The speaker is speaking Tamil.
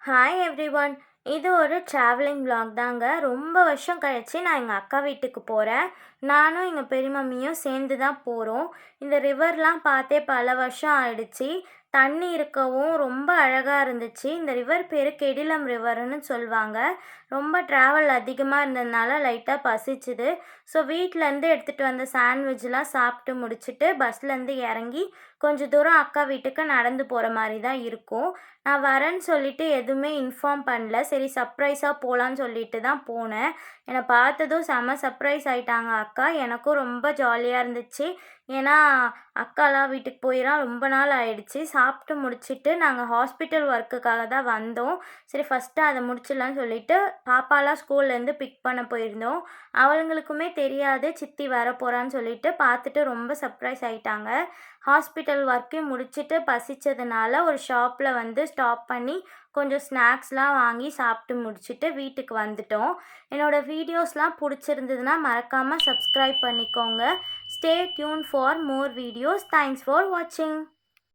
Hi everyone. இது ஒரு ட்ராவலிங் vlog தாங்க. ரொம்ப வருஷம் கழிச்சு நான் எங்கள் அக்கா வீட்டுக்கு போகிறேன். நானும் எங்கள் பெரிய மம்மியும் சேர்ந்து தான் போகிறோம். இந்த ரிவர்லாம் பார்த்தே பல வருஷம் ஆயிடுச்சு. தண்ணி இருக்கவும் ரொம்ப அழகாக இருந்துச்சு. இந்த ரிவர் பேர் கெடிலம் ரிவர்னு சொல்லுவாங்க. ரொம்ப ட்ராவல் அதிகமாக இருந்ததுனால லைட்டாக பசிச்சுது. ஸோ வீட்டிலேருந்து எடுத்துகிட்டு வந்த சாண்ட்விட்ச்லாம் சாப்பிட்டு முடிச்சுட்டு பஸ்லேருந்து இறங்கி கொஞ்சம் தூரம் அக்கா வீட்டுக்கு நடந்து போகிற மாதிரி தான் இருக்கும். நான் வரேன்னு சொல்லிட்டு எதுவுமே இன்ஃபார்ம் பண்ணல. சரி சர்ப்ரைஸாக போகலான்னு சொல்லிட்டு தான் போனேன். என்னை பார்த்ததும் செம்ம சர்ப்ரைஸ் ஆயிட்டாங்க அக்கா. எனக்கும் ரொம்ப ஜாலியாக இருந்துச்சு. ஏன்னா அக்காலாம் வீட்டுக்கு போயிலாம் ரொம்ப நாள் ஆயிடுச்சு. சாப்பிட்டு முடிச்சுட்டு நாங்கள் ஹாஸ்பிட்டல் ஒர்க்குக்காக தான் வந்தோம். சரி ஃபஸ்ட்டு அதை முடிச்சிடலான்னு சொல்லிட்டு பாப்பாலாம் ஸ்கூல்லேருந்து பிக் பண்ண போயிருந்தோம். அவளுங்களுக்குமே தெரியாது சித்தி வரப்போகிறான்னு சொல்லிட்டு பார்த்துட்டு ரொம்ப சர்ப்ரைஸ் ஆயிட்டாங்க. ஹாஸ்பிட்டல் ஒர்க்கையும் முடிச்சுட்டு பசிச்சதுனால ஒரு ஷாப்பில் வந்து ஸ்டாப் பண்ணி கொஞ்சம் ஸ்நாக்ஸ்லாம் வாங்கி சாப்பிட்டு முடிச்சுட்டு வீட்டுக்கு வந்துட்டோம். என்னோடய வீடியோஸ்லாம் பிடிச்சிருந்ததுன்னா மறக்காமல் சப்ஸ்கிரைப் பண்ணிக்கோங்க. Stay tune for more videos. Thanks for வாட்சிங்.